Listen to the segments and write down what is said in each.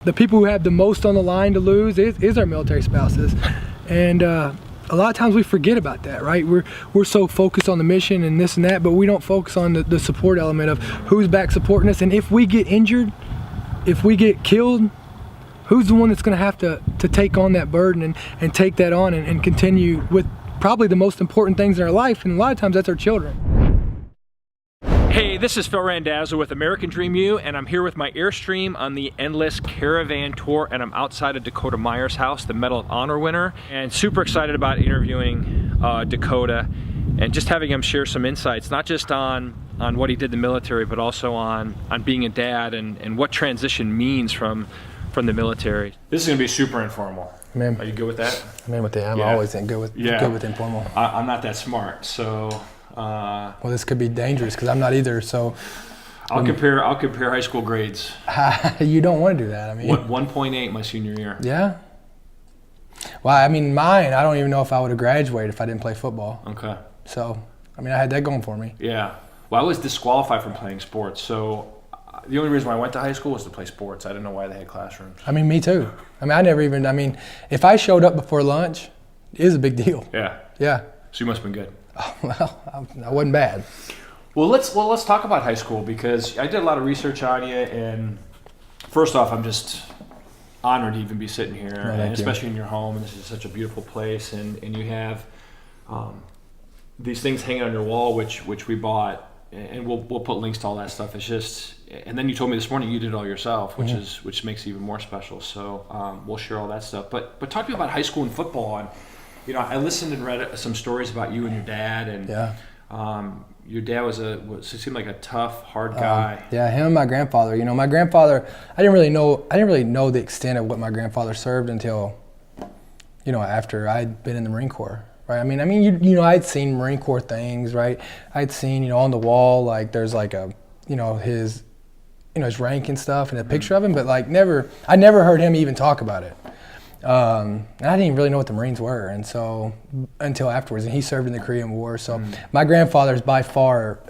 the people who have the most on the line to lose is our military spouses. And a lot of times we forget about that, right? We're so focused on the mission and this and that, but we don't focus on the support element of who's back supporting us. And if we get injured, if we get killed, who's the one that's going to have to take on that burden and take that on and continue with probably the most important things in our life, and a lot of times that's our children. Hey, this is Phil Randazzo with American Dream U, and I'm here with my Airstream on the Endless Caravan Tour, and I'm outside of Dakota Meyer's house, the Medal of Honor winner, and super excited about interviewing Dakota and just having him share some insights, not just on what he did in the military, but also on being a dad and what transition means from the military. This is gonna be super informal. Man, are you good with that? I'm always good with informal. I'm not that smart, so. Well, this could be dangerous because I'm not either. So I'll compare high school grades. You don't want to do that. I mean, 1.8 my senior year. Yeah. Well, I mean, mine, I don't even know if I would have graduated if I didn't play football. Okay. So, I mean, I had that going for me. Yeah. Well, I was disqualified from playing sports, so the only reason why I went to high school was to play sports. I didn't know why they had classrooms. I mean, me too. I mean, if I showed up before lunch, it is a big deal. Yeah. Yeah. So you must have been good. Oh, well, I wasn't bad. Well, let's talk about high school, because I did a lot of research on you, and first off, I'm just honored to even be sitting here, and especially in your home. And this is such a beautiful place, and you have these things hanging on your wall, which we bought, and we'll put links to all that stuff. It's just, and then you told me this morning you did it all yourself, which makes it even more special. So we'll share all that stuff. But talk to me about high school and football. And I listened and read some stories about you and your dad, and your dad it seemed like a tough, hard guy. Yeah, him and my grandfather. My grandfather, I didn't really know the extent of what my grandfather served until, after I'd been in the Marine Corps, right? I mean, I'd seen Marine Corps things, right? I'd seen, on the wall, like there's like a, his rank and stuff and a picture of him, but I never heard him even talk about it. And I didn't even really know what the Marines were, and so until afterwards, and he served in the Korean War. So my grandfather's by far,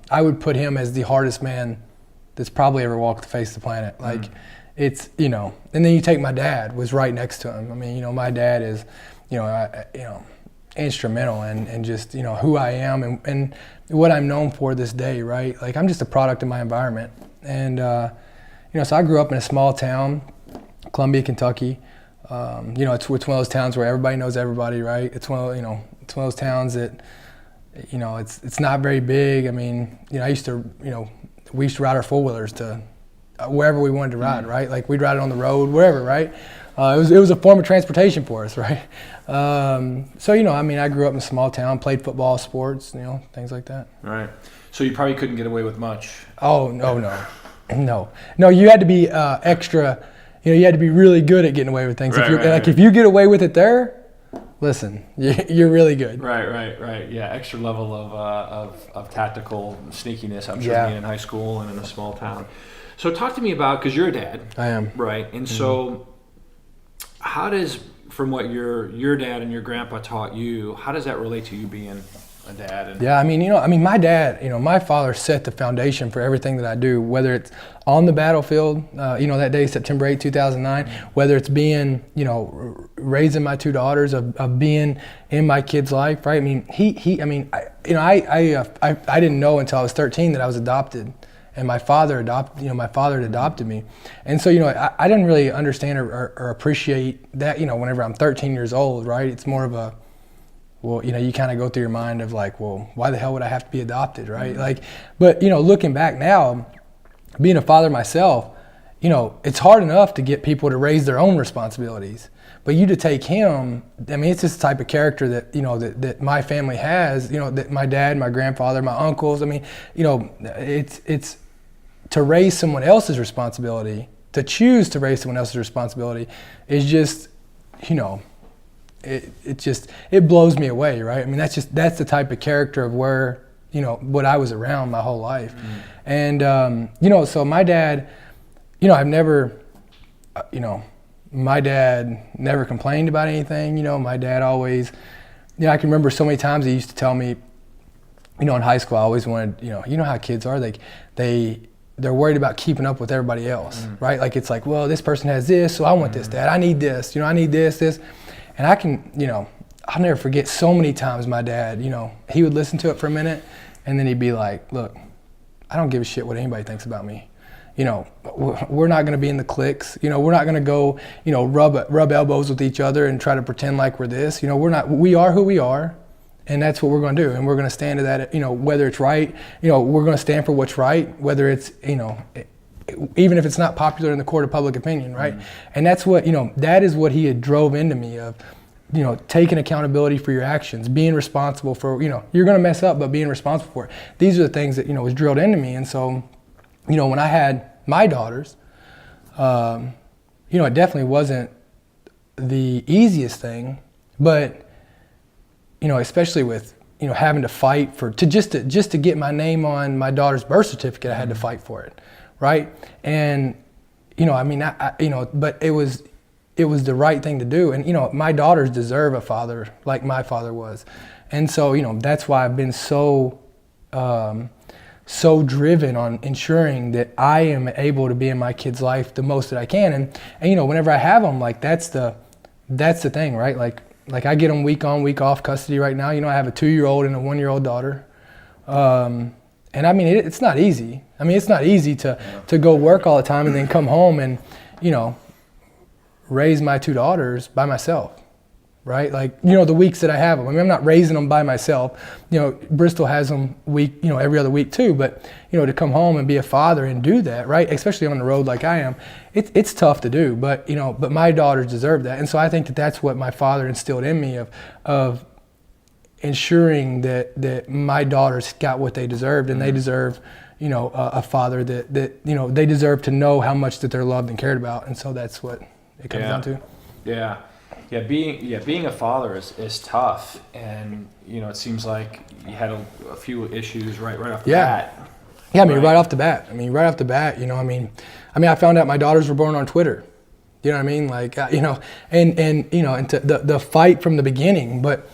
I would put him as the hardest man that's probably ever walked the face of the planet. Like it's, and then you take my dad was right next to him. I mean, my dad is, instrumental in just, who I am and what I'm known for this day, right? Like I'm just a product of my environment. And, so I grew up in a small town, Columbia, Kentucky. It's one of those towns where everybody knows everybody, right? It's one of those towns that, it's not very big. I mean, we used to ride our four-wheelers to wherever we wanted to ride, right? Like we'd ride it on the road, wherever, right? It was a form of transportation for us, right? I grew up in a small town, played football, sports, things like that. Right. So you probably couldn't get away with much. Oh, no. You had to be extra. You had to be really good at getting away with things. If you get away with it there, listen, you're really good. Right. Yeah, extra level of tactical sneakiness, I'm sure, being in high school and in a small town. So talk to me about, because you're a dad. I am. Right, and so how does, from what your dad and your grandpa taught you, how does that relate to you being a dad? My dad, my father set the foundation for everything that I do, whether it's on the battlefield, that day, September 8, 2009, whether it's being, raising my two daughters, of being in my kid's life, right? I mean, I didn't know until I was 13 that I was adopted, and my father had adopted me. And so, I didn't really understand or appreciate that, whenever I'm 13 years old, right? It's more of a, well, you kind of go through your mind of like, well, why the hell would I have to be adopted, right? But looking back now, being a father myself, it's hard enough to get people to raise their own responsibilities. But you to take him, it's just the type of character that, that my family has, that my dad, my grandfather, my uncles, it's to raise someone else's responsibility, to choose to raise someone else's responsibility is just, it blows me away, right? I mean, that's the type of character of where, what I was around my whole life. And, so my dad, I've never, my dad never complained about anything. My dad always, I can remember so many times he used to tell me, in high school, I always wanted, how kids are, they they're worried about keeping up with everybody else, right? Like it's like, well, this person has this, so I want this, Dad. I need this, I need this. And I can, I'll never forget so many times my dad, he would listen to it for a minute and then he'd be like, look, I don't give a shit what anybody thinks about me. We're not going to be in the cliques. We're not going to go, rub elbows with each other and try to pretend like we're this. We are who we are. And that's what we're going to do. And we're going to stand to that, whether it's right, we're going to stand for what's right, whether it's, even if it's not popular in the court of public opinion, right? And that's what, that is what he had drove into me of, taking accountability for your actions, being responsible for, you're going to mess up, but being responsible for it. These are the things that, was drilled into me. And so, when I had my daughters, it definitely wasn't the easiest thing, but especially with, having to fight just to get my name on my daughter's birth certificate, I had to fight for it, right? And, but it was the right thing to do. And, my daughters deserve a father like my father was. And so, that's why I've been so driven on ensuring that I am able to be in my kid's life the most that I can. And whenever I have them, like that's the thing, right? Like I get them week on, week off custody right now. I have a 2-year-old and a 1-year-old daughter. And I mean, it's not easy. I mean, it's not easy to go work all the time and then come home and, raise my 2 daughters by myself, right? Like, the weeks that I have them. I mean, I'm not raising them by myself. Bristol has them every other week too. But, to come home and be a father and do that, right? Especially on the road like I am, it's tough to do. But, but my daughters deserve that. And so I think that that's what my father instilled in me of ensuring that my daughters got what they deserved, and they deserve, a father that they deserve to know how much that they're loved and cared about. And so that's what it comes down to. Yeah, being a father is tough, and it seems like you had a few issues right off the bat. Yeah, I mean, right off the bat. I found out my daughters were born on Twitter. You know what I mean? Like, and the fight from the beginning. But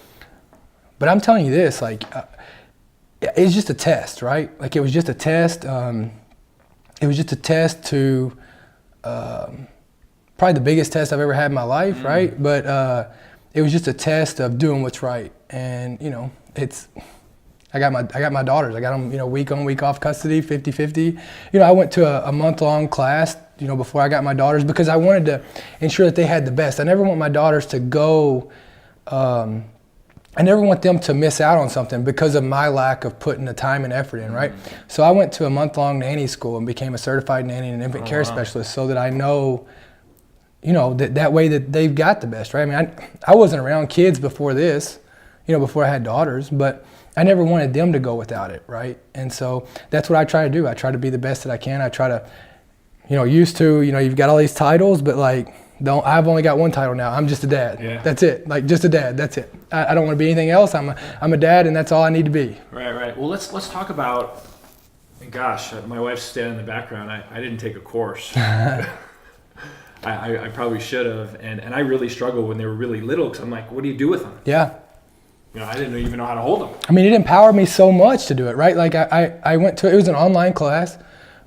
I'm telling you this, like, it's just a test, right? Like, it was just a test. It was just a test to. Probably the biggest test I've ever had in my life, right? But it was just a test of doing what's right. And, I got my daughters. I got them, week on, week off custody, 50-50. I went to a month-long class, before I got my daughters because I wanted to ensure that they had the best. I never want my daughters to go, I never want them to miss out on something because of my lack of putting the time and effort in, right? So I went to a month-long nanny school and became a certified nanny and infant care specialist so that I know, that way that they've got the best, right? I mean, I wasn't around kids before this, before I had daughters, but I never wanted them to go without it, right? And so that's what I try to do. I try to be the best that I can. I try to, you've got all these titles, but like, I've only got one title now. I'm just a dad. Yeah. That's it. Like, just a dad. That's it. I don't want to be anything else. I'm a dad, and that's all I need to be. Right. Well, let's talk about. Gosh, my wife's standing in the background. I didn't take a course. I probably should have, and I really struggled when they were really little because I'm like, what do you do with them? Yeah. I didn't even know how to hold them. I mean, it empowered me so much to do it, right? Like I went to, it was an online class,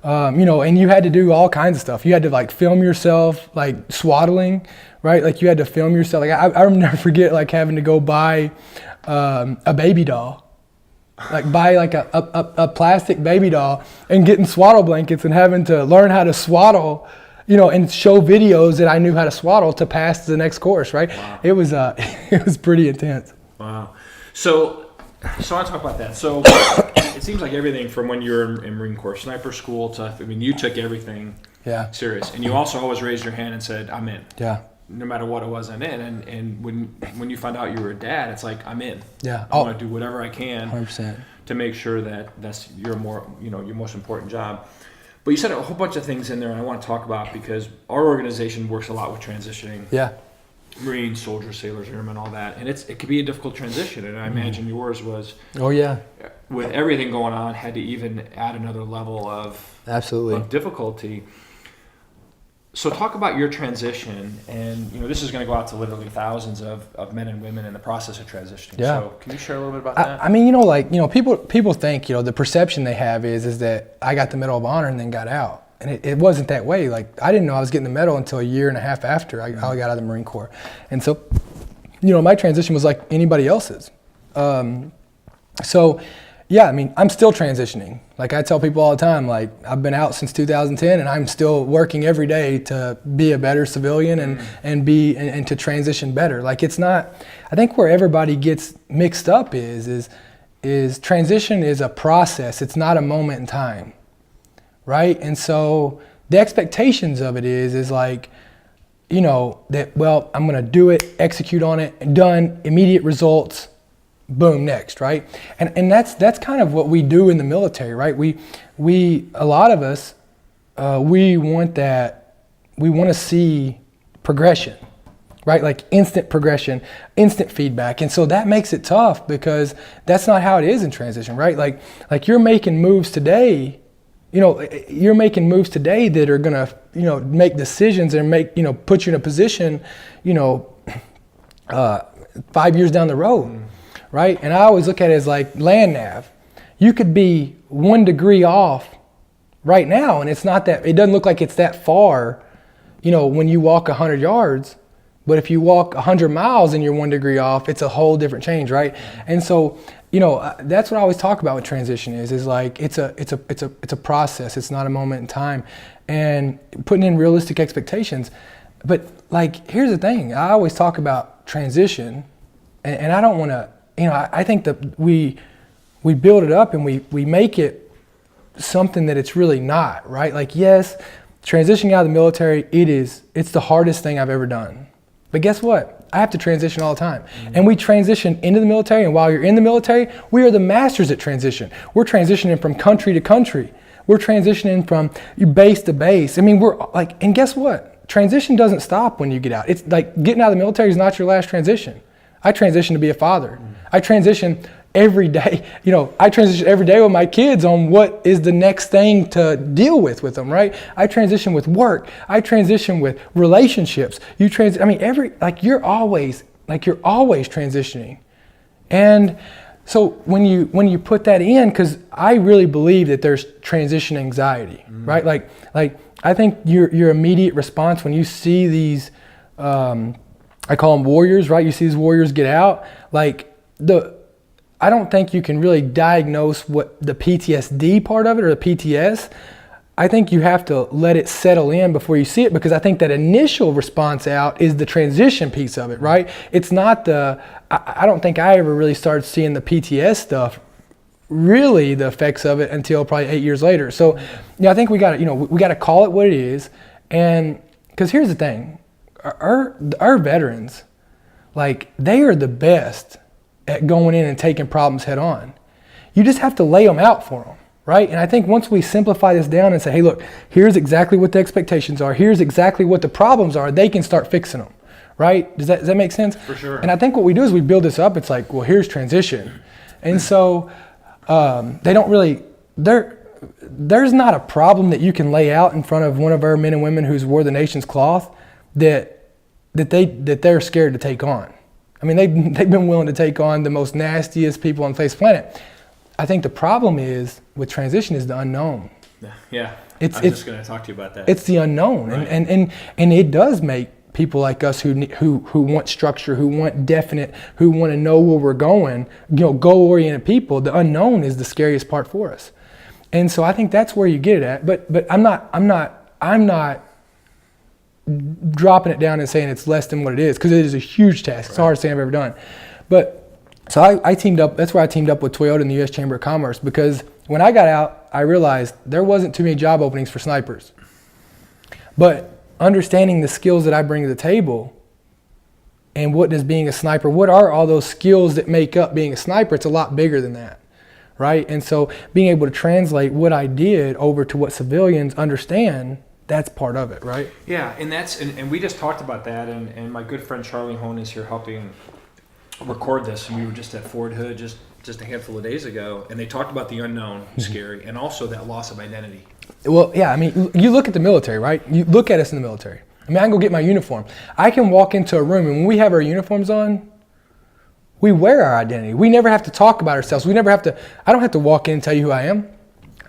and you had to do all kinds of stuff. You had to like film yourself, like swaddling, right? Like you had to film yourself. Like I never forget like having to go buy a baby doll. Like buy like a plastic baby doll and getting swaddle blankets and having to learn how to swaddle, and show videos that I knew how to swaddle to pass to the next course, right? Wow. It was pretty intense. Wow. So I want to talk about that. So it seems like everything from when you were in Marine Corps sniper school to, you took everything serious. And you also always raised your hand and said, I'm in. Yeah. No matter what it was, I'm in. And when you found out you were a dad, it's like, I'm in. Yeah. I want to do whatever I can 100%. to make sure that that's your most important job. But you said a whole bunch of things in there, and I want to talk about because our organization works a lot with transitioning. Yeah. Marines, soldiers, sailors, airmen, all that, and it could be a difficult transition. And I imagine yours was. Oh yeah. With everything going on, had to even add another level of absolutely of difficulty. So talk about your transition, and this is going to go out to literally thousands of men and women in the process of transitioning. Yeah. So can you share a little bit about that? I mean, people think, the perception they have is that I got the Medal of Honor and then got out. And it wasn't that way. Like, I didn't know I was getting the medal until a year and a half after I got out of the Marine Corps. And so, my transition was like anybody else's. Yeah, I mean, I'm still transitioning. Like, I tell people all the time, like, I've been out since 2010 and I'm still working every day to be a better civilian and to transition better. Like, it's not, I think where everybody gets mixed up is transition is a process. It's not a moment in time, right? And so the expectations of it is like, that, well, I'm going to do it, execute on it, done, immediate results, boom, next, right? And that's kind of what we do in the military, right? We a lot of us, we want to see progression, right? Like instant progression, instant feedback. And so that makes it tough because that's not how it is in transition, right? Like you're making moves today, that are going to, make decisions and put you in a position, 5 years down the road. Right? And I always look at it as like land nav. You could be 1 degree off right now, and it's not that, it doesn't look like it's that far, when you walk 100 yards. But if you walk 100 miles and you're 1 degree off, it's a whole different change, right? And so, that's what I always talk about with transition is like it's a process. It's not a moment in time, and putting in realistic expectations. But like, here's the thing. I always talk about transition, and I don't want to. I think that we build it up and we make it something that it's really not, right? Like, yes, transitioning out of the military, it's the hardest thing I've ever done. But guess what? I have to transition all the time. Mm-hmm. And we transition into the military, and while you're in the military, we are the masters at transition. We're transitioning from country to country. We're transitioning from base to base. I mean, we're like, and guess what? Transition doesn't stop when you get out. It's like getting out of the military is not your last transition. I transition to be a father. I transition every day. I transition every day with my kids on what is the next thing to deal with them, right? I transition with work. I transition with relationships. You're always transitioning. And so when you put that in, because I really believe that there's transition anxiety, right? Like I think your immediate response when you see these, I call them warriors, right? You see these warriors get out. I don't think you can really diagnose what the PTSD part of it or the PTS. I think you have to let it settle in before you see it, because I think that initial response out is the transition piece of it, right? It's not I don't think I ever really started seeing the PTS stuff, really the effects of it, until probably 8 years later. So, I think we got to call it what it is. And because here's the thing. Our veterans, they are the best at going in and taking problems head on. You just have to lay them out for them, right? And I think once we simplify this down and say, hey, look, here's exactly what the expectations are, here's exactly what the problems are, they can start fixing them, right? Does that make sense? For sure. And I think what we do is we build this up. It's like, well, here's transition. And so they don't really, there's not a problem that you can lay out in front of one of our men and women who's wore the nation's cloth that they're scared to take on. I mean, they've been willing to take on the most nastiest people on the face of the planet. I think the problem is with transition is the unknown. Yeah, I was just going to talk to you about that. It's the unknown, right. and it does make people like us who want structure, who want definite, who want to know where we're going, goal-oriented people. The unknown is the scariest part for us, and so I think that's where you get it at. But I'm not dropping it down and saying it's less than what it is, because it is a huge task. It's the hardest thing I've ever done. But so I teamed up. That's where I teamed up with Toyota and the U.S. Chamber of Commerce, because when I got out, I realized there wasn't too many job openings for snipers. But understanding the skills that I bring to the table, and what does being a sniper, what are all those skills that make up being a sniper, it's a lot bigger than that, right? And so being able to translate what I did over to what civilians understand, that's part of it, right? Yeah, and we just talked about that, and my good friend Charlie Hone is here helping record this, and we were just at Fort Hood just a handful of days ago, and they talked about the unknown, scary, and also that loss of identity. Well, yeah, I mean, you look at the military, right? You look at us in the military. I mean, I can go get my uniform. I can walk into a room, and when we have our uniforms on, we wear our identity. We never have to talk about ourselves. I don't have to walk in and tell you who I am.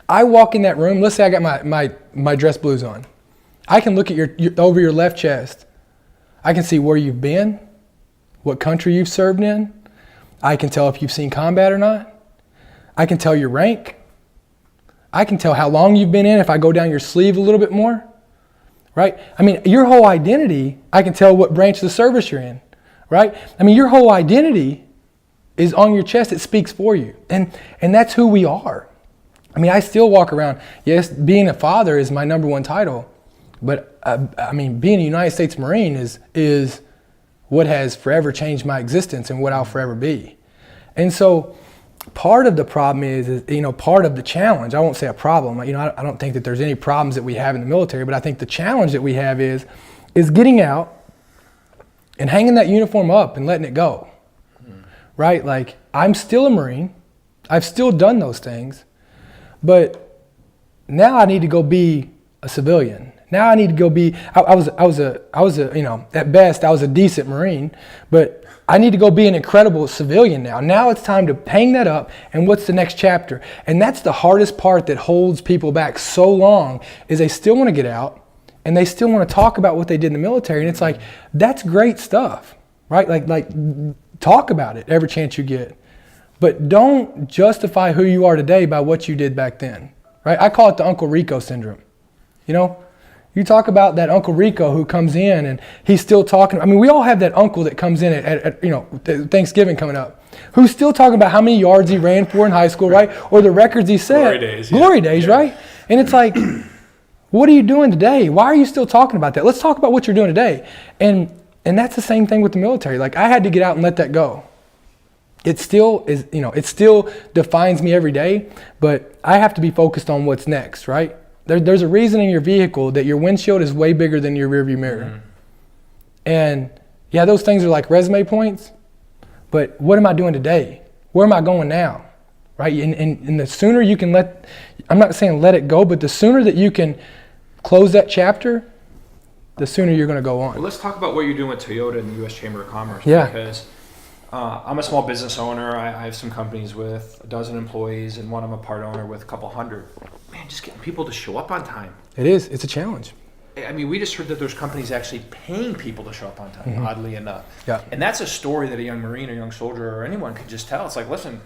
I walk in that room, let's say I got my dress blues on. I can look at over your left chest. I can see where you've been, what country you've served in. I can tell if you've seen combat or not. I can tell your rank. I can tell how long you've been in if I go down your sleeve a little bit more, right? I mean, your whole identity, I can tell what branch of the service you're in, right? I mean, your whole identity is on your chest. It speaks for you. And that's who we are. I mean, I still walk around. Yes, being a father is my number one title. But I mean, being a United States Marine is what has forever changed my existence and what I'll forever be. And so part of the problem is part of the challenge, I won't say a problem, I don't think that there's any problems that we have in the military, but I think the challenge that we have is getting out and hanging that uniform up and letting it go, right? Like, I'm still a Marine. I've still done those things, but now I need to go be a civilian. Now I need to go be, I was at best I was a decent Marine, but I need to go be an incredible civilian now. Now it's time to hang that up, and what's the next chapter? And that's the hardest part that holds people back so long, is they still want to get out, and they still want to talk about what they did in the military. And it's like, that's great stuff, right? Like talk about it every chance you get. But don't justify who you are today by what you did back then, right? I call it the Uncle Rico syndrome, You talk about that Uncle Rico who comes in and he's still talking. I mean, we all have that uncle that comes in at Thanksgiving coming up, who's still talking about how many yards he ran for in high school, right? Or the records he set. Glory days, right? And it's like, what are you doing today? Why are you still talking about that? Let's talk about what you're doing today. And that's the same thing with the military. Like, I had to get out and let that go. It still is, it still defines me every day, but I have to be focused on what's next, right? There's a reason in your vehicle that your windshield is way bigger than your rearview mirror. Mm-hmm. And yeah, those things are like resume points, but what am I doing today? Where am I going now? Right? And the sooner you can I'm not saying let it go, but the sooner that you can close that chapter, the sooner you're going to go on. Well, let's talk about what you're doing with Toyota and the U.S. Chamber of Commerce. Yeah. Because I'm a small business owner. I have some companies with a dozen employees, and one I'm a part owner with a couple hundred. Man, just getting people to show up on time. It is. It's a challenge. I mean, we just heard that there's companies actually paying people to show up on time, oddly enough. Yeah. And that's a story that a young Marine or young soldier or anyone could just tell. It's like, listen,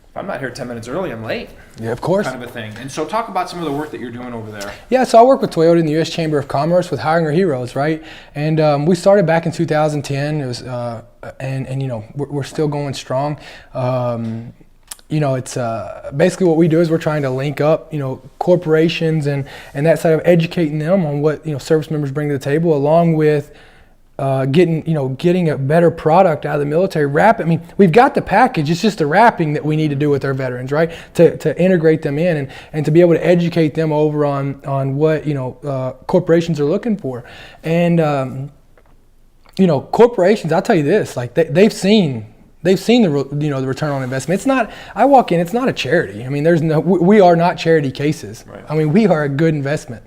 if I'm not here 10 minutes early, I'm late. Yeah, of course. Kind of a thing. And so talk about some of the work that you're doing over there. Yeah, so I work with Toyota in the U.S. Chamber of Commerce with Hiring Our Heroes, right? And we started back in 2010. It was, we're still going strong. It's basically what we do is we're trying to link up, corporations and that side of educating them on what, service members bring to the table, along with getting a better product out of the military. We've got the package. It's just the wrapping that we need to do with our veterans, right? To integrate them in and to be able to educate them over on what, corporations are looking for. And, corporations, I'll tell you this, like they've seen the return on investment. It's not, I walk in, it's not a charity. I mean, we are not charity cases. Right. I mean, we are a good investment.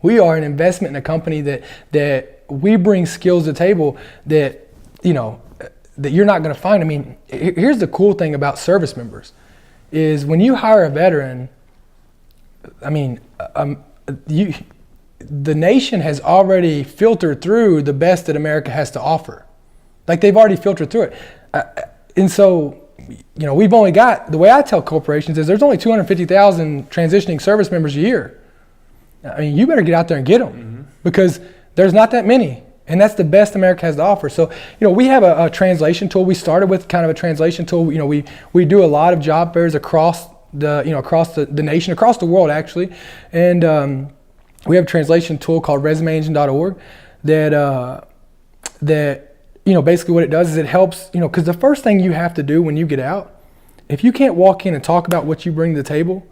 We are an investment in a company that we bring skills to the table that you're not going to find. I mean, here's the cool thing about service members is when you hire a veteran, I mean, the nation has already filtered through the best that America has to offer. Like, they've already filtered through it. And so, we've only got, the way I tell corporations is there's only 250,000 transitioning service members a year. I mean, you better get out there and get them because there's not that many. And that's the best America has to offer. So, we have a translation tool. We started with kind of a translation tool. We do a lot of job fairs across the nation, across the world actually. And we have a translation tool called resumeengine.org that basically what it does is it helps, because the first thing you have to do when you get out, if you can't walk in and talk about what you bring to the table,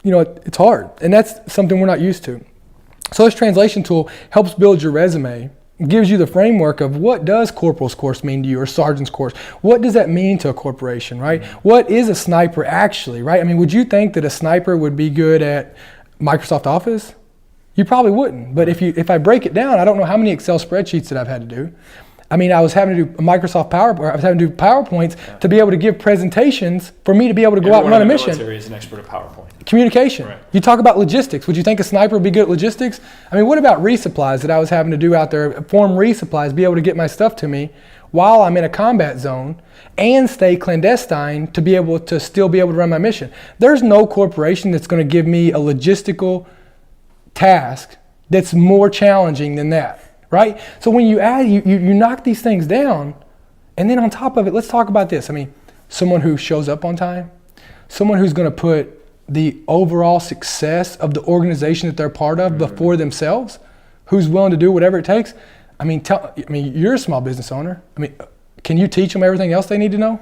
it's hard. And that's something we're not used to. So this translation tool helps build your resume. It gives you the framework of what does corporal's course mean to you or sergeant's course? What does that mean to a corporation, right? What is a sniper actually, right? I mean, would you think that a sniper would be good at Microsoft Office? You probably wouldn't. But if I break it down, I don't know how many Excel spreadsheets that I've had to do. I mean, I was having to do Microsoft PowerPoint. I was having to do PowerPoints to be able to give presentations for me to be able to go out and run a mission. Everyone in the military is an expert at PowerPoint. Communication. Right. You talk about logistics. Would you think a sniper would be good at logistics? I mean, what about resupplies that I was having to do out there, form resupplies, be able to get my stuff to me while I'm in a combat zone and stay clandestine to be able to still be able to run my mission? There's no corporation that's going to give me a logistical task that's more challenging than that. Right? So when you add, you knock these things down, and then on top of it, let's talk about this. I mean, someone who shows up on time, someone who's going to put the overall success of the organization that they're part of before themselves, who's willing to do whatever it takes. I mean, you're a small business owner. I mean, can you teach them everything else they need to know?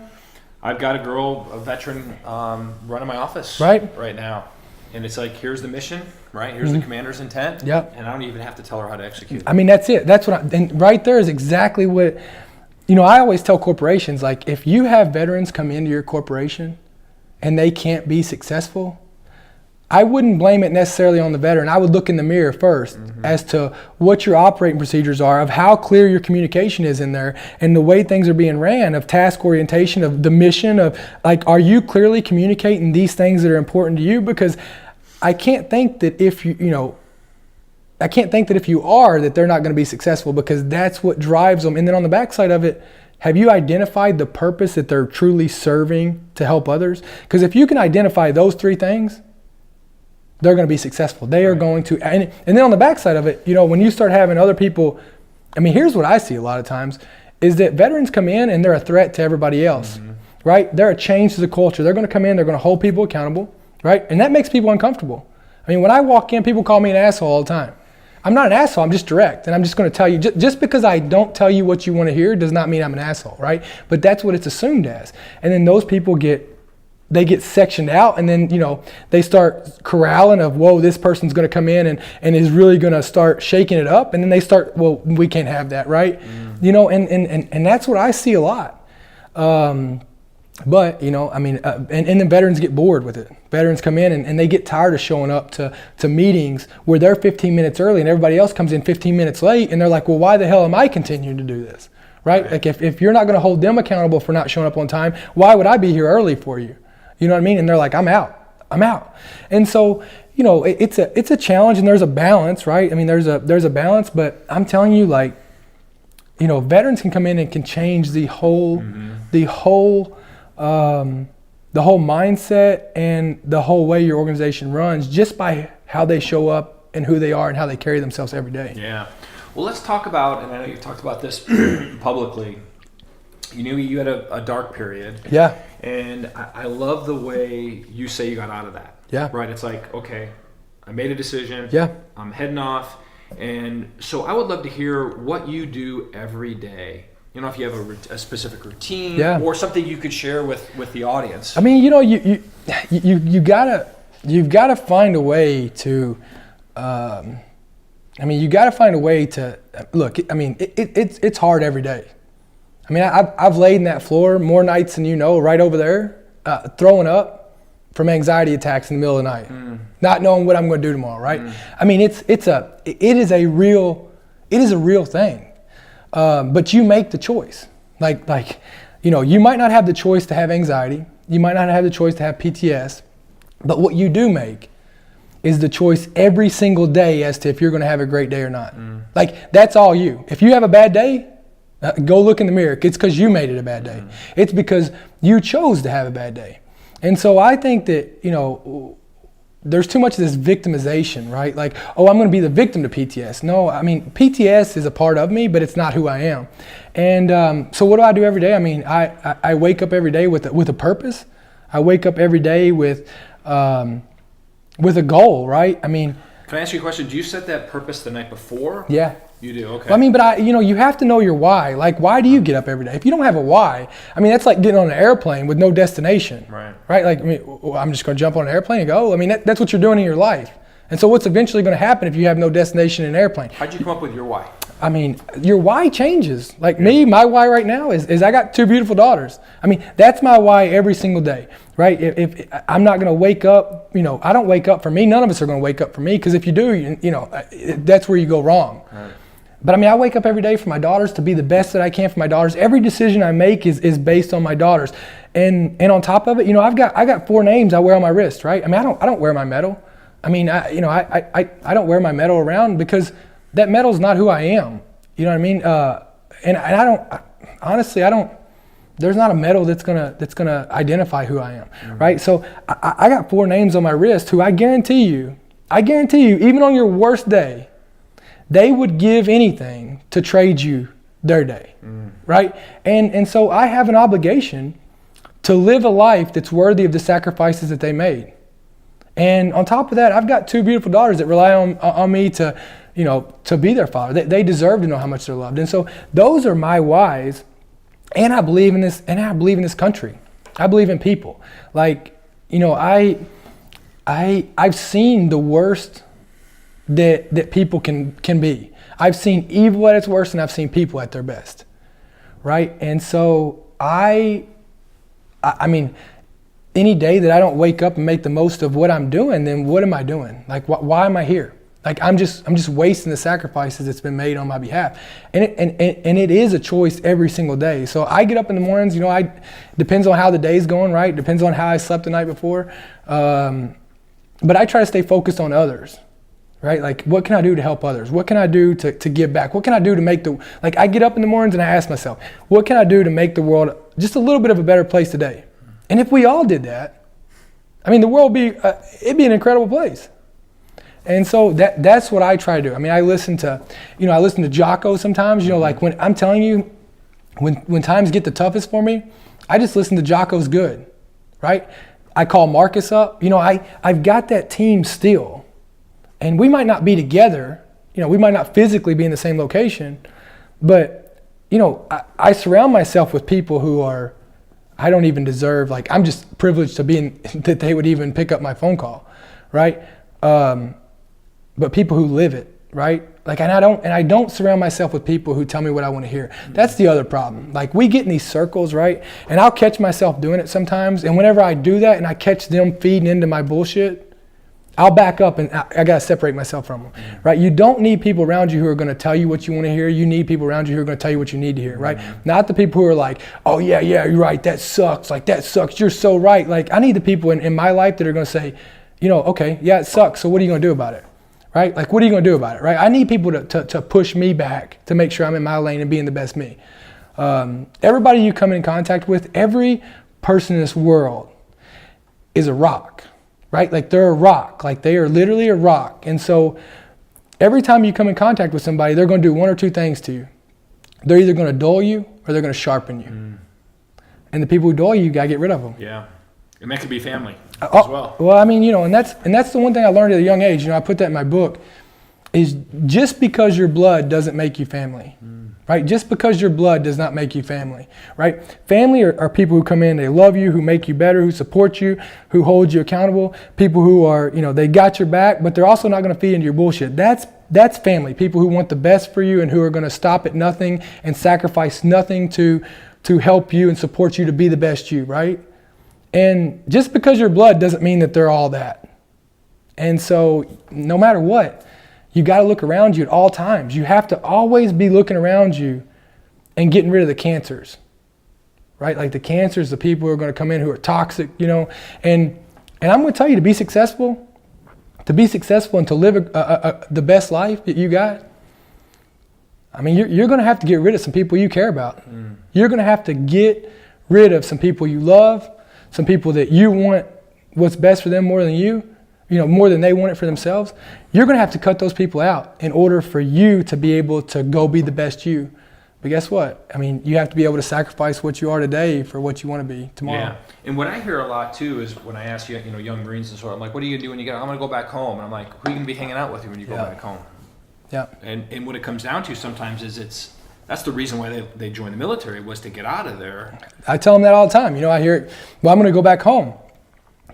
I've got a veteran, running my office right now. And it's like, here's the mission, right? Here's the commander's intent. Yep. And I don't even have to tell her how to execute. I mean, that's it. That's what and right there is exactly what, I always tell corporations, like, if you have veterans come into your corporation and they can't be successful, I wouldn't blame it necessarily on the veteran. I would look in the mirror first as to what your operating procedures are, of how clear your communication is in there, and the way things are being ran, of task orientation, of the mission, of like, are you clearly communicating these things that are important to you? Because I can't think that if you are, that they're not going to be successful, because that's what drives them. And then on the backside of it, have you identified the purpose that they're truly serving to help others? Because if you can identify those three things, they're going to be successful. They are going to, and then on the backside of it, when you start having other people, I mean, here's what I see a lot of times, is that veterans come in and they're a threat to everybody else, right? They're a change to the culture. They're going to come in, they're going to hold people accountable, right? And that makes people uncomfortable. I mean, when I walk in, people call me an asshole all the time. I'm not an asshole, I'm just direct. And I'm just going to tell you, just because I don't tell you what you want to hear does not mean I'm an asshole, right? But that's what it's assumed as. And then those people get sectioned out, and then, they start corralling of, whoa, this person's going to come in and is really going to start shaking it up. And then they start, well, we can't have that, right? And that's what I see a lot. But, and then veterans get bored with it. Veterans come in and they get tired of showing up to meetings where they're 15 minutes early and everybody else comes in 15 minutes late, and they're like, well, why the hell am I continuing to do this, right? Like, if you're not going to hold them accountable for not showing up on time, why would I be here early for you? You know what I mean? And they're like, I'm out. And so, it's a challenge, and there's a balance, right? I mean, there's a balance, but I'm telling you, like, veterans can come in and can change the whole mindset and the whole way your organization runs, just by how they show up and who they are and how they carry themselves every day. Yeah. Well, let's talk about, and I know you've talked about this publicly, you had a dark period. Yeah. And I love the way you say you got out of that. Yeah. Right? It's like, okay, I made a decision. Yeah. I'm heading off. And so I would love to hear what you do every day. If you have a specific routine, or something you could share with the audience. I mean, you've gotta find a way to, look. I mean, it's hard every day. I mean, I've laid in that floor more nights than right over there, throwing up from anxiety attacks in the middle of the night, not knowing what I'm going to do tomorrow, right? I mean, it is a real thing. But you make the choice. You might not have the choice to have anxiety. You might not have the choice to have PTS. But what you do make is the choice every single day as to if you're going to have a great day or not. That's all you. If you have a bad day, go look in the mirror. It's because you made it a bad day. It's because you chose to have a bad day. And so I think that, there's too much of this victimization, right? Like, oh, I'm going to be the victim to PTS. No, I mean, PTS is a part of me, but it's not who I am. And so what do I do every day? I mean, I wake up every day with a purpose. I wake up every day with a goal, right? I mean, can I ask you a question? Do you set that purpose the night before? Yeah. You do, okay. I mean, but you have to know your why. Like, why do you get up every day? If you don't have a why, I mean, that's like getting on an airplane with no destination. Right. Like, I mean, I'm just going to jump on an airplane and go. I mean, that's what you're doing in your life. And so what's eventually going to happen if you have no destination in an airplane? How'd you come up with your why? I mean, your why changes. Like me, my why right now is I got 2 beautiful daughters. I mean, that's my why every single day, right? If I'm not going to wake up, I don't wake up for me. None of us are going to wake up for me, because if you do, that's where you go wrong. Right. But I mean, I wake up every day for my daughters, to be the best that I can for my daughters. Every decision I make is based on my daughters. And on top of it, I got 4 names I wear on my wrist, right? I mean, I don't wear my medal. I mean, I don't wear my medal around, because that medal is not who I am. You know what I mean? And I don't, there's not a medal that's gonna identify who I am, right? So I got 4 names on my wrist who I guarantee you, even on your worst day, they would give anything to trade you their day, right? And so I have an obligation to live a life that's worthy of the sacrifices that they made. And on top of that, I've got 2 beautiful daughters that rely on me to be their father. They deserve to know how much they're loved. And so those are my whys. And I believe in this, this country. I believe in people. Like, I've seen the worst that people can be. I've seen evil at its worst, and I've seen people at their best, right? And so I mean, any day that I don't wake up and make the most of what I'm doing, then what am I doing? Like, why am I here? Like, I'm just wasting the sacrifices that's been made on my behalf. And it is a choice every single day. So I get up in the mornings, depends on how the day's going, right? Depends on how I slept the night before. But I try to stay focused on others, right? Like, what can I do to help others? What can I do to give back? What can I do to make I get up in the mornings and I ask myself, what can I do to make the world just a little bit of a better place today? And if we all did that, I mean, the world it'd be an incredible place. And so that's what I try to do. I mean, I listen to Jocko sometimes, like when I'm telling you, when times get the toughest for me, I just listen to Jocko's good, right? I call Marcus up. I've got that team still. And we might not be together, we might not physically be in the same location, but, I surround myself with people who I don't even deserve, like, I'm just privileged to that they would even pick up my phone call, right? But people who live it, right? Like, and I don't surround myself with people who tell me what I want to hear. That's the other problem. Like, we get in these circles, right? And I'll catch myself doing it sometimes. And whenever I do that and I catch them feeding into my bullshit, I'll back up and I got to separate myself from them, right? You don't need people around you who are going to tell you what you want to hear. You need people around you who are going to tell you what you need to hear, right? Not the people who are like, oh, yeah, you're right. That sucks. Like, that sucks. You're so right. Like, I need the people in my life that are going to say, okay, yeah, it sucks. So what are you going to do about it? Right? Like, what are you going to do about it? Right? I need people to push me back to make sure I'm in my lane and being the best me. Everybody you come in contact with, every person in this world is a rock, right? Like, they're a rock. Like, they are literally a rock. And so every time you come in contact with somebody, they're going to do 1 or 2 things to you. They're either going to dull you or they're going to sharpen you. And the people who dull you got to get rid of them. Yeah. And that could be family as well. Well, I mean, and that's the one thing I learned at a young age. I put that in my book, is just because your blood doesn't make you family, right? Just because your blood does not make you family, right? Family are people who come in, they love you, who make you better, who support you, who hold you accountable. People who are, they got your back, but they're also not going to feed into your bullshit. That's family. People who want the best for you and who are going to stop at nothing and sacrifice nothing to help you and support you to be the best you, right? And just because your blood doesn't mean that they're all that. And so no matter what, you got to look around you at all times. You have to always be looking around you and getting rid of the cancers, right? Like, the cancers, the people who are going to come in who are toxic, and I'm going to tell you, to be successful and to live the best life that you got, I mean, you're going to have to get rid of some people you care about. You're going to have to get rid of some people you love, some people that you want what's best for them more than you, more than they want it for themselves. You're going to have to cut those people out in order for you to be able to go be the best you. But guess what? I mean, you have to be able to sacrifice what you are today for what you want to be tomorrow. Yeah. And what I hear a lot too is when I ask young Marines and sort of, I'm like, what are you going to do when you get? I'm going to go back home. And I'm like, who are you going to be hanging out with when you go back home? Yeah. And what it comes down to sometimes is that's the reason why they joined the military, was to get out of there. I tell them that all the time. I hear it, well, I'm going to go back home.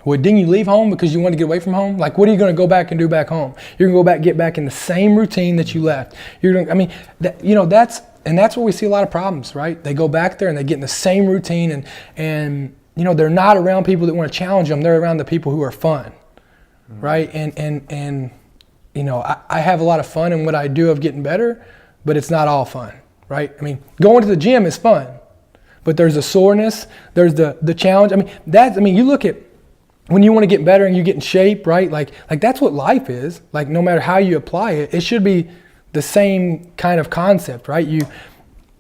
Well, didn't you leave home because you wanted to get away from home? Like, what are you going to go back and do back home? You're going to go back, get back in the same routine that you left. You're going. I mean, that's where we see a lot of problems, right? They go back there and they get in the same routine, and they're not around people that want to challenge them. They're around the people who are fun, right? And I have a lot of fun in what I do of getting better, but it's not all fun, right? I mean, going to the gym is fun, but there's a soreness, there's the challenge. I mean, you look at when you want to get better and you get in shape, right? Like that's what life is. Like, no matter how you apply it, it should be the same kind of concept, right?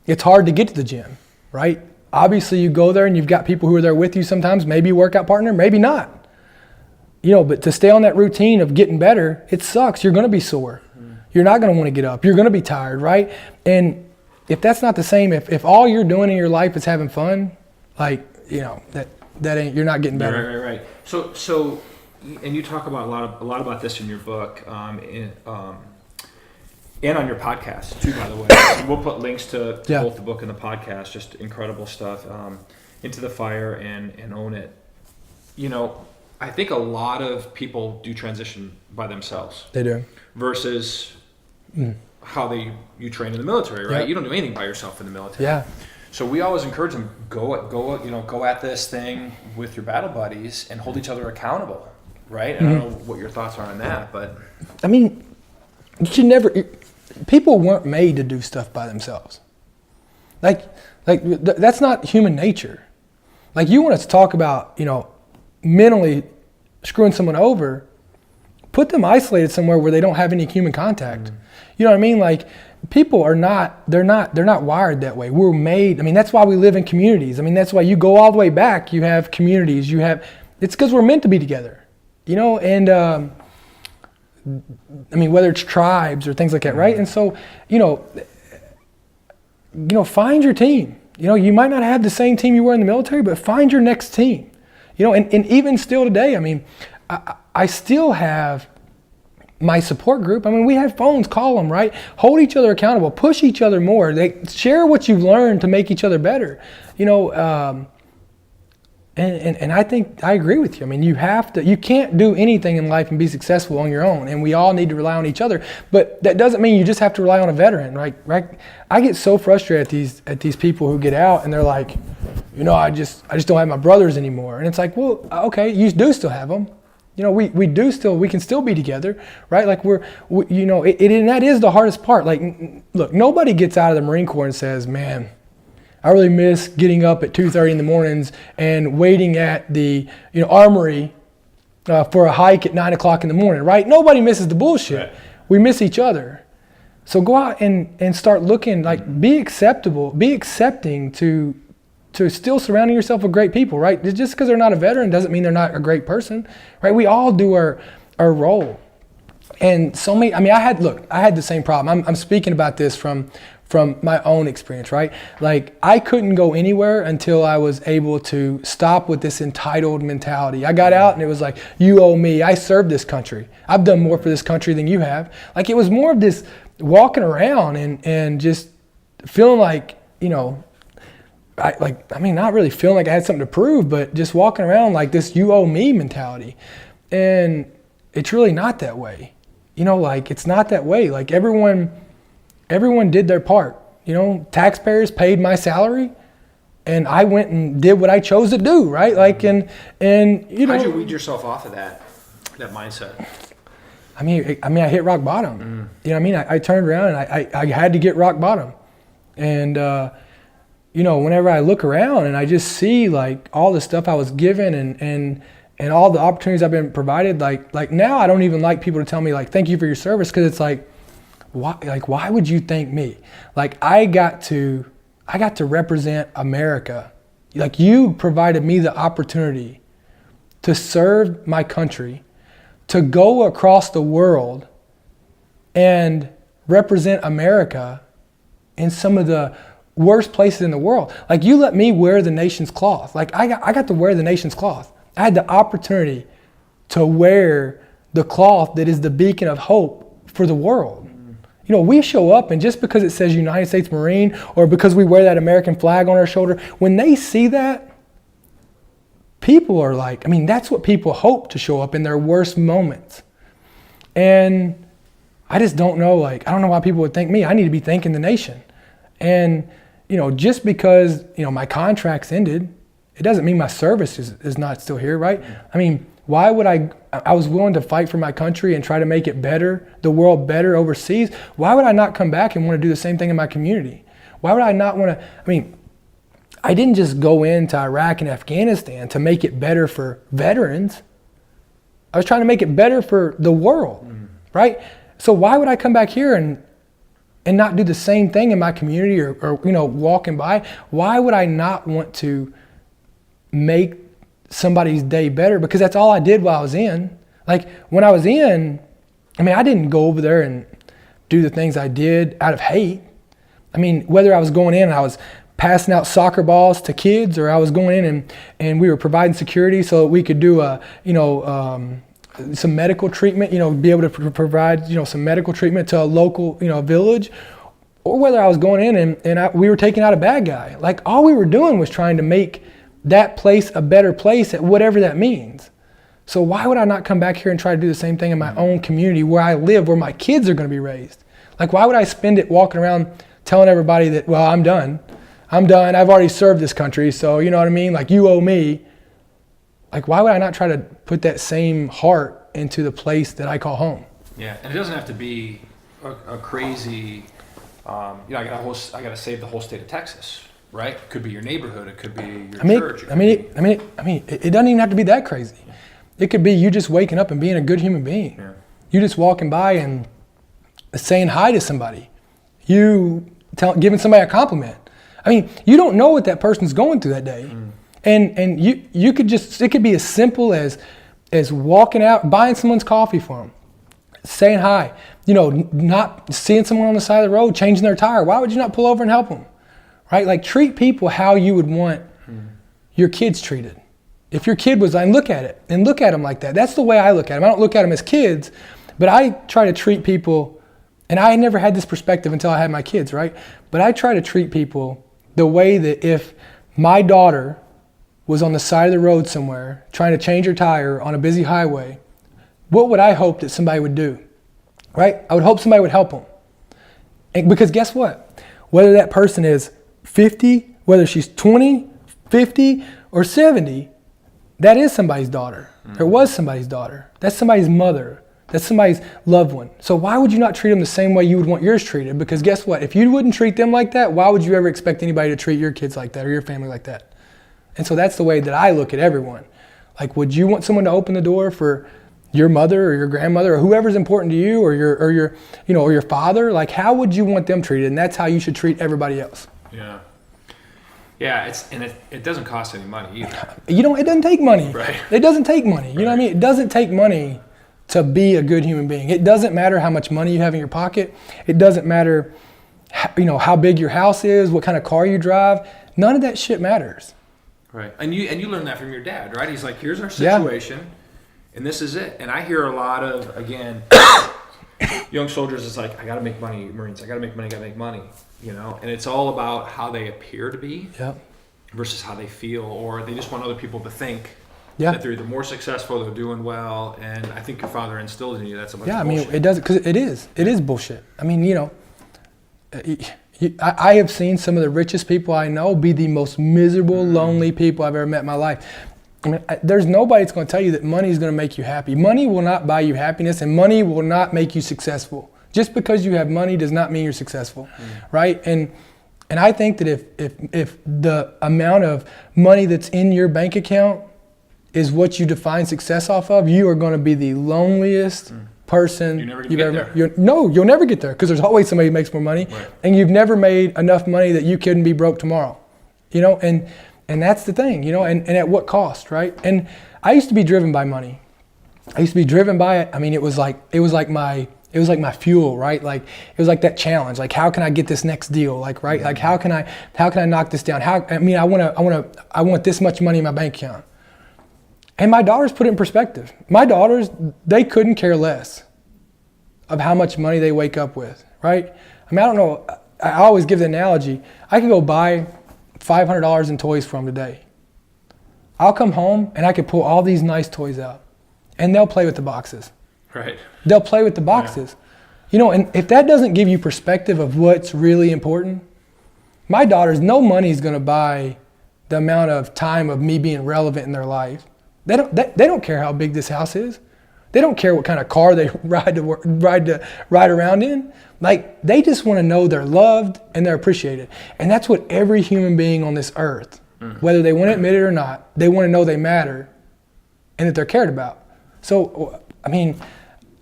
It's hard to get to the gym, right? Obviously, you go there and you've got people who are there with you sometimes, maybe a workout partner, maybe not. But to stay on that routine of getting better, it sucks. You're going to be sore. You're not going to want to get up. You're going to be tired, right? And if that's not the same, if all you're doing in your life is having fun, like, that ain't, you're not getting better. Right. So, and you talk about a lot about this in your book, and on your podcast too, by the way. We'll put links to both the book and the podcast. Just incredible stuff. Into the Fire and Own It. I think a lot of people do transition by themselves. They do. Versus how you train in the military, right? Yep. You don't do anything by yourself in the military. Yeah. So we always encourage them, go at this thing with your battle buddies and hold each other accountable, right? And I don't know what your thoughts are on that, but I mean, you should never. People weren't made to do stuff by themselves. Like that's not human nature. Like, you want us to talk about, mentally screwing someone over, put them isolated somewhere where they don't have any human contact. You know what I mean? Like, people are they're not wired that way. We're made, that's why we live in communities. That's why you go all the way back, you have communities, it's because we're meant to be together, and whether it's tribes or things like that, right? And so, find your team. You might not have the same team you were in the military, but find your next team. And even still today, I still have my support group. We have phones, call them, right? Hold each other accountable, push each other more. They share what you've learned to make each other better. And I think I agree with you. You can't do anything in life and be successful on your own, and we all need to rely on each other. But that doesn't mean you just have to rely on a veteran, right? I get so frustrated at these people who get out and they're like, I just don't have my brothers anymore. And it's like, well, okay, you do still have them. We can still be together, right? Like, and that is the hardest part. Like, look, nobody gets out of the Marine Corps and says, man, I really miss getting up at 2:30 in the mornings and waiting at the armory for a hike at 9 o'clock in the morning, right? Nobody misses the bullshit. Right. We miss each other. So go out and start looking, like, be accepting to still surrounding yourself with great people, right? Just because they're not a veteran doesn't mean they're not a great person, right? We all do our role. And so many, I had the same problem. I'm speaking about this from my own experience, right? Like, I couldn't go anywhere until I was able to stop with this entitled mentality. I got out and it was like, you owe me. I served this country. I've done more for this country than you have. Like, it was more of this walking around and just feeling like, not really feeling like I had something to prove, but just walking around like this you owe me mentality. And it's really not that way. It's not that way. Like, everyone did their part. Taxpayers paid my salary, and I went and did what I chose to do, right? Like, and how'd you weed yourself off of that mindset? I hit rock bottom. I turned around and I had to get rock bottom. And whenever I look around and I just see, like, all the stuff I was given and all the opportunities I've been provided, like now I don't even like people to tell me, like, thank you for your service, because it's like, why would you thank me? Like, I got to represent America. Like, you provided me the opportunity to serve my country, to go across the world and represent America in some of the worst places in the world. Like, you let me wear the nation's cloth. Like, I got to wear the nation's cloth. I had the opportunity to wear the cloth that is the beacon of hope for the world. We show up, and just because it says United States Marine, or because we wear that American flag on our shoulder, when they see that, people are like, I mean, that's what people hope to show up in their worst moments. And I just don't know, like, I don't know why people would thank me. I need to be thanking the nation. And, just because, my contract's ended, it doesn't mean my service is not still here, right? I mean, why would I was willing to fight for my country and try to make it better, the world better overseas. Why would I not come back and want to do the same thing in my community? Why would I not want to, I didn't just go into Iraq and Afghanistan to make it better for veterans. I was trying to make it better for the world, right? So why would I come back here and not do the same thing in my community or walking by? Why would I not want to make somebody's day better? Because that's all I did while I was in. Like when I was in, I didn't go over there and do the things I did out of hate. Whether I was going in and I was passing out soccer balls to kids, or I was going in and we were providing security so that we could do some medical treatment, be able to provide, some medical treatment to a local, village, or whether I was going in and we were taking out a bad guy. Like all we were doing was trying to make that place a better place at whatever that means. So why would I not come back here and try to do the same thing in my own community where I live, where my kids are going to be raised? Like why would I spend it walking around telling everybody that, well, I'm done. I've already served this country, so you know what I mean? Like you owe me. Like why would I not try to put that same heart into the place that I call home? Yeah, and it doesn't have to be a crazy, I gotta save the whole state of Texas, right? It could be your neighborhood, it could be your church. It doesn't even have to be that crazy. It could be you just waking up and being a good human being. Yeah. You just walking by and saying hi to somebody. You giving somebody a compliment. You don't know what that person's going through that day. And you could it could be as simple as walking out, buying someone's coffee for them, saying hi, not seeing someone on the side of the road, changing their tire. Why would you not pull over and help them? Right? Like treat people how you would want your kids treated. If your kid was, and look at it and look at them like that. That's the way I look at them. I don't look at them as kids, but I try to treat people, and I never had this perspective until I had my kids, right? But I try to treat people the way that if my daughter was on the side of the road somewhere trying to change her tire on a busy highway, what would I hope that somebody would do? Right? I would hope somebody would help them. And because guess what? Whether that person is 50, whether she's 20, 50, or 70, that is somebody's daughter. Or was somebody's daughter. That's somebody's mother. That's somebody's loved one. So why would you not treat them the same way you would want yours treated? Because guess what? If you wouldn't treat them like that, why would you ever expect anybody to treat your kids like that or your family like that? And so that's the way that I look at everyone. Like, would you want someone to open the door for your mother or your grandmother or whoever's important to you or your father? Like, how would you want them treated? And that's how you should treat everybody else. Yeah. Yeah, it doesn't cost any money either. It doesn't take money. Right. It doesn't take money. You know what I mean? It doesn't take money to be a good human being. It doesn't matter how much money you have in your pocket. It doesn't matter, how big your house is, what kind of car you drive. None of that shit matters. Right. And you learned that from your dad, right? He's like, here's our situation, and this is it. And I hear a lot of, again, young soldiers is like, I got to make money, Marines. I got to make money, And it's all about how they appear to be versus how they feel, or they just want other people to think that they're either more successful, they're doing well. And I think your father instilled in you that's a bunch of bullshit. It does, because it is bullshit. I have seen some of the richest people I know be the most miserable, lonely people I've ever met in my life. There's nobody that's going to tell you that money is going to make you happy. Money will not buy you happiness, and money will not make you successful. Just because you have money does not mean you're successful, right? And I think that if the amount of money that's in your bank account is what you define success off of, you are going to be the loneliest person you've ever met. You'll never get there, because there's always somebody who makes more money, and you've never made enough money that you couldn't be broke tomorrow, and that's the thing, and at what cost, right? And I used to be driven by money. I used to be driven by it. It was like my fuel, right? Like it was like that challenge. Like, how can I get this next deal? Like, right? Like how can I knock this down? I want this much money in my bank account. And my daughters put it in perspective. My daughters, they couldn't care less of how much money they wake up with, right? I don't know. I always give the analogy. I could go buy $500 in toys for them today. I'll come home and I could pull all these nice toys out, and they'll play with the boxes. Right. They'll play with the boxes. Yeah. And if that doesn't give you perspective of what's really important, my daughters, no money is going to buy the amount of time of me being relevant in their life. They don't care how big this house is. They don't care what kind of car they ride around in. Like, they just want to know they're loved and they're appreciated. And that's what every human being on this earth, whether they want to admit it or not, they want to know they matter and that they're cared about. So, I mean,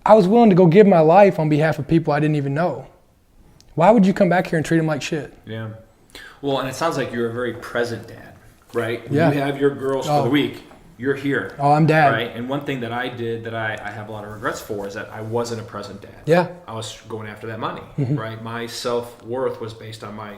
I was willing to go give my life on behalf of people I didn't even know. Why would you come back here and treat them like shit? Yeah. Well, and it sounds like you're a very present dad, right? When Yeah. you have your girls for the week, you're here. Oh, I'm dad. Right? And one thing that I did that I have a lot of regrets for is that I wasn't a present dad. Yeah. I was going after that money, right? My self-worth was based on my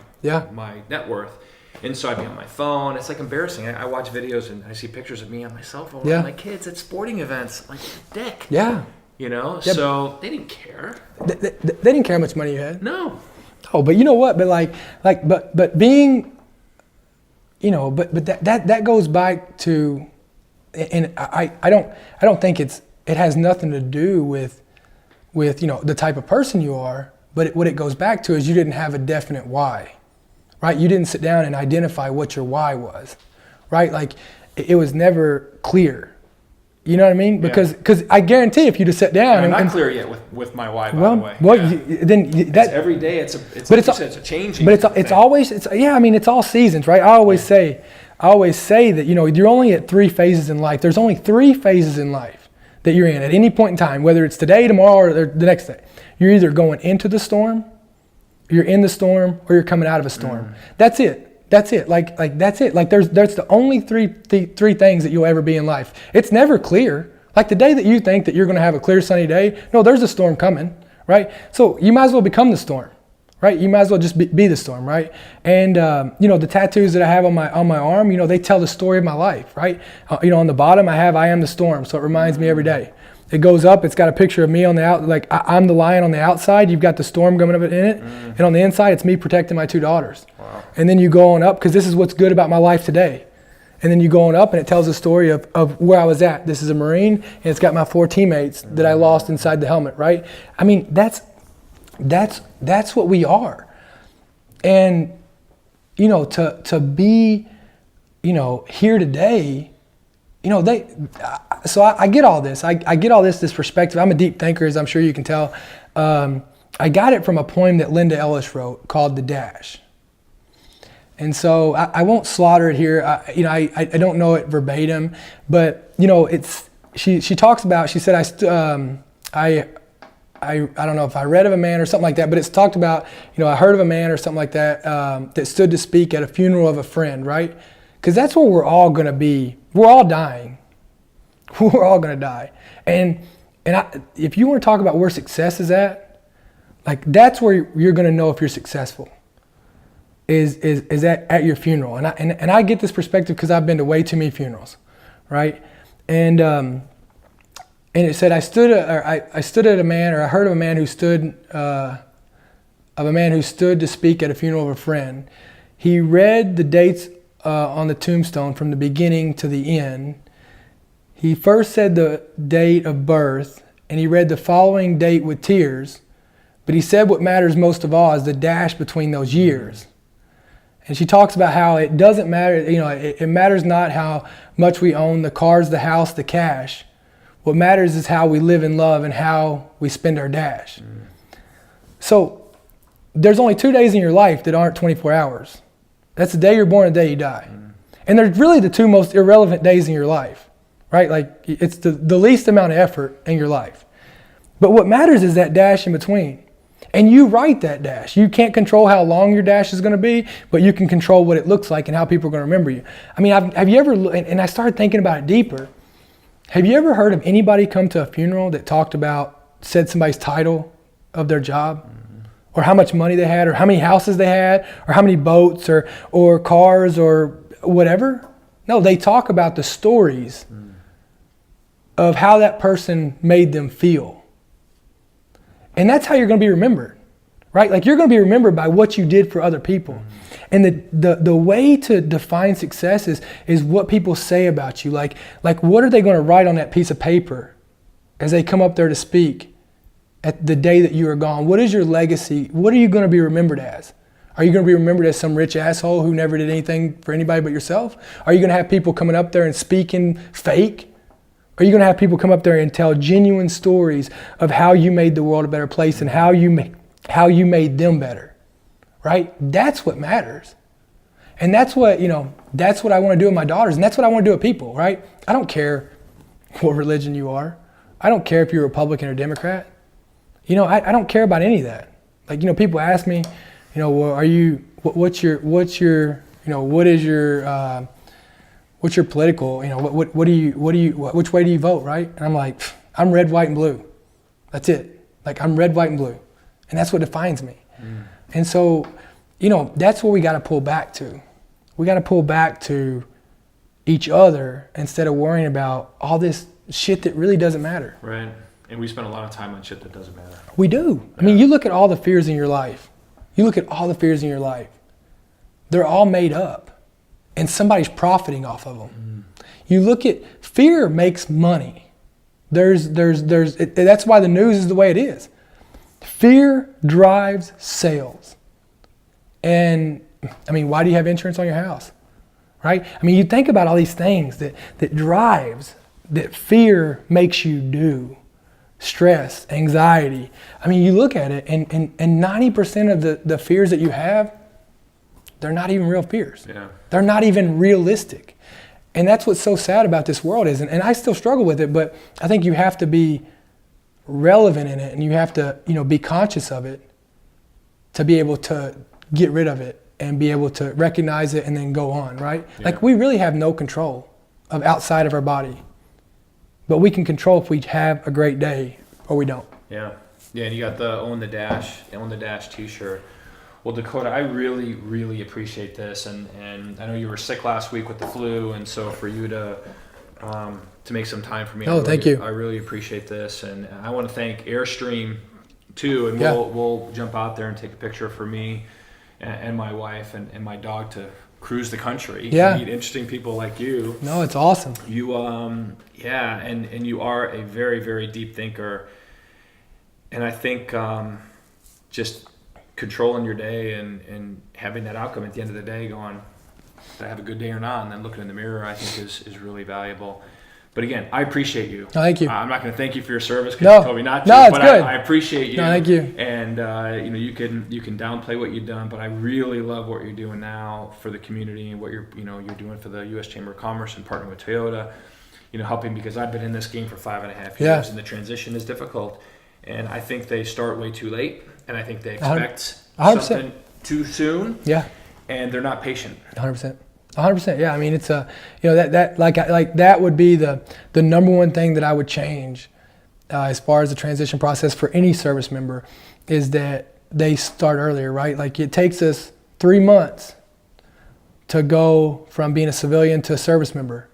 net worth. And so I'd be on my phone. It's like embarrassing. I watch videos and I see pictures of me on my cell phone with my kids at sporting events. Like, dick. Yeah. Yeah. So they didn't care. They didn't care how much money you had. No. Oh, but you know what? But being, but that goes back to, and I don't think it has nothing to do with the type of person you are. But what it goes back to is you didn't have a definite why, right? You didn't sit down and identify what your why was, right? Like, it was never clear. You know what I mean? Because I guarantee if you just sit down I'm not clear yet with my why, by the way. Well, every day it's a changing. But it's all seasons, right? I always say that you're only at 3 phases in life. There's only 3 phases in life that you're in at any point in time, whether it's today, tomorrow, or the next day. You're either going into the storm, you're in the storm, or you're coming out of a storm. That's it. That's it. Like that's it. Like there's the only three things that you'll ever be in life. It's never clear. Like the day that you think that you're going to have a clear sunny day, no, there's a storm coming, right? So you might as well become the storm, right? You might as well just be the storm, right? And the tattoos that I have on my arm, they tell the story of my life, right? On the bottom I have I am the storm, so it reminds me every day. It goes up, it's got a picture of me on the out, like I'm the lion on the outside, you've got the storm coming up in it, and on the inside it's me protecting my 2 daughters. Wow. And then you go on up, because this is what's good about my life today. And then you go on up and it tells the story of where I was at. This is a Marine, and it's got my 4 teammates that I lost inside the helmet, right? I mean, that's what we are. And, to be, here today, so I get all this. I get all this perspective. I'm a deep thinker, as I'm sure you can tell. I got it from a poem that Linda Ellis wrote called The Dash. And so I won't slaughter it here. I don't know it verbatim, but she talks about. She said I don't know if I read of a man or something like that, but it's talked about. I heard of a man or something like that that stood to speak at a funeral of a friend, right? Because that's where we're all going to be. We're all dying. We're all going to die. And if you want to talk about where success is at, like that's where you're going to know if you're successful. Is at your funeral. And I get this perspective because I've been to way too many funerals, right? And it said I stood at a man, or I heard of a man who stood to speak at a funeral of a friend. He read the dates on the tombstone from the beginning to the end. He first said the date of birth, and he read the following date with tears, but he said what matters most of all is the dash between those years. And she talks about how it doesn't matter, it matters not how much we own, the cars, the house, the cash. What matters is how we live in love and how we spend our dash. So there's only 2 days in your life that aren't 24 hours. That's the day you're born and the day you die. And they're really the 2 most irrelevant days in your life, right? Like it's the least amount of effort in your life. But what matters is that dash in between. And you write that dash. You can't control how long your dash is going to be, but you can control what it looks like and how people are going to remember you. I mean, have you ever, and I started thinking about it deeper, have you ever heard of anybody come to a funeral that said somebody's title of their job? Or how much money they had, or how many houses they had, or how many boats or cars or whatever? No, they talk about the stories of how that person made them feel. And that's how you're going to be remembered, right? Like you're going to be remembered by what you did for other people. And the way to define success is what people say about you. Like what are they going to write on that piece of paper as they come up there to speak at the day that you are gone? What is your legacy? What are you going to be remembered as? Are you going to be remembered as some rich asshole who never did anything for anybody but yourself? Are you going to have people coming up there and speaking fake? Are you going to have people come up there and tell genuine stories of how you made the world a better place and how you made them better? Right? That's what matters. And that's what, that's what I want to do with my daughters, and that's what I want to do with people, right? I don't care what religion you are. I don't care if you're Republican or Democrat. I don't care about any of that. Like, people ask me, well, what's your political, which way do you vote, right? And I'm like, I'm red, white, and blue. That's it. Like, I'm red, white, and blue. And that's what defines me. And so, that's what we got to pull back to. We got to pull back to each other instead of worrying about all this shit that really doesn't matter. Right. And we spend a lot of time on shit that doesn't matter. We do. Yeah. I mean, you look at all the fears in your life. They're all made up. And somebody's profiting off of them. You look at, fear makes money. That's why the news is the way it is. Fear drives sales. And, why do you have insurance on your house? Right? You think about all these things that fear makes you do. Stress, anxiety. You look at it and 90% of the fears that you have, they're not even real fears. Yeah. They're not even realistic. And that's what's so sad about this world is, and I still struggle with it, but I think you have to be relevant in it and you have to, be conscious of it to be able to get rid of it and be able to recognize it and then go on, right? Yeah. Like, we really have no control of outside of our body. But we can control if we have a great day or we don't. Yeah. Yeah, and you got the Own the Dash t-shirt. Well, Dakota, I really, really appreciate this. And I know you were sick last week with the flu, and so for you to make some time for me. Thank you. I really appreciate this. And I want to thank Airstream too. And we'll jump out there and take a picture for me and my wife and my dog to cruise the country. Yeah. Meet interesting people like you. No, it's awesome. You and you are a very, very deep thinker. And I think just controlling your day and having that outcome at the end of the day going, did I have a good day or not? And then looking in the mirror, I think is really valuable. But again, I appreciate you. Oh, thank you. I'm not going to thank you for your service because you told me not to. It's but good. I appreciate you. No, thank you. And you can downplay what you've done, but I really love what you're doing now for the community and what you're doing for the U.S. Chamber of Commerce and partnering with Toyota. Helping, because I've been in this game for 5.5 years and the transition is difficult. And I think they start way too late, and I think they expect 100%. Something too soon. Yeah. And they're not patient. 100%. 100%. Yeah. It's that would be the number one thing that I would change as far as the transition process for any service member is that they start earlier, right? Like, it takes us 3 months to go from being a civilian to a service member.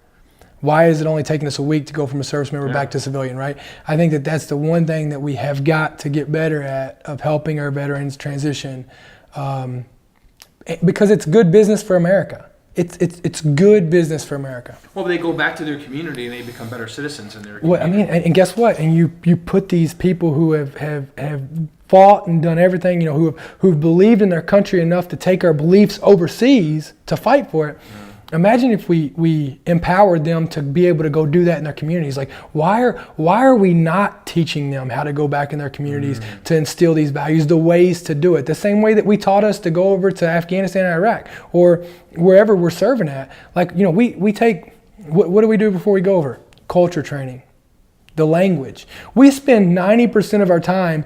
Why is it only taking us a week to go from a service member back to civilian, right? I think that's the one thing that we have got to get better at of helping our veterans transition, because it's good business for America. It's good business for America. Well, they go back to their community and they become better citizens in their community. Well, and guess what? And you put these people who have fought and done everything, who've believed in their country enough to take our beliefs overseas to fight for it. Yeah. Imagine if we empowered them to be able to go do that in their communities. Like, why are we not teaching them how to go back in their communities to instill these values, the ways to do it, the same way that we taught us to go over to Afghanistan and Iraq or wherever we're serving at. Like, we take, what do we do before we go over? Culture training, the language. We spend 90% of our time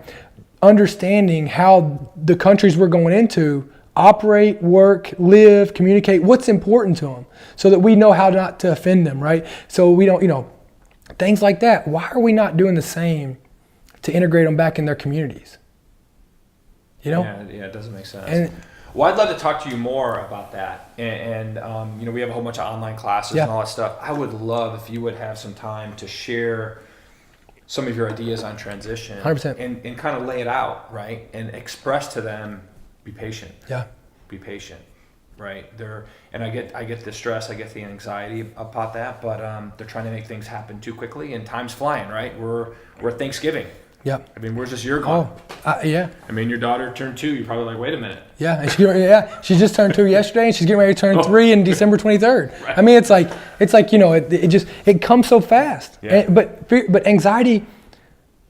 understanding how the countries we're going into operate, work, live, communicate, what's important to them, so that we know how not to offend them, right? So we don't, things like that. Why are we not doing the same to integrate them back in their communities? Yeah, it doesn't make sense. Well, I'd love to talk to you more about that. And we have a whole bunch of online classes and all that stuff. I would love if you would have some time to share some of your ideas on transition 100%. And kind of lay it out, right? And express to them, be patient. Yeah. Be patient. right? And I get the stress, I get the anxiety about that, but they're trying to make things happen too quickly, and time's flying, right? We're at Thanksgiving. Yep. I mean, where's this year gone? Yeah. I mean, your daughter turned 2. You're probably like, wait a minute. Yeah, and she just turned 2 yesterday, and she's getting ready to turn 3 in December 23rd. Right. I mean, it's like it comes so fast. Yeah. But anxiety,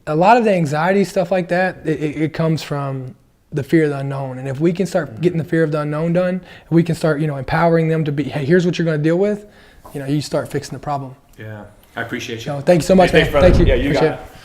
a lot of the anxiety stuff like that, it comes from the fear of the unknown. And if we can start getting the fear of the unknown done, we can start empowering them to be, hey, here's what you're going to deal with. You start fixing the problem. Yeah, I appreciate you. So thank you so much, man. Thanks, brother. Thank you. Yeah, you Appreciate got it. it.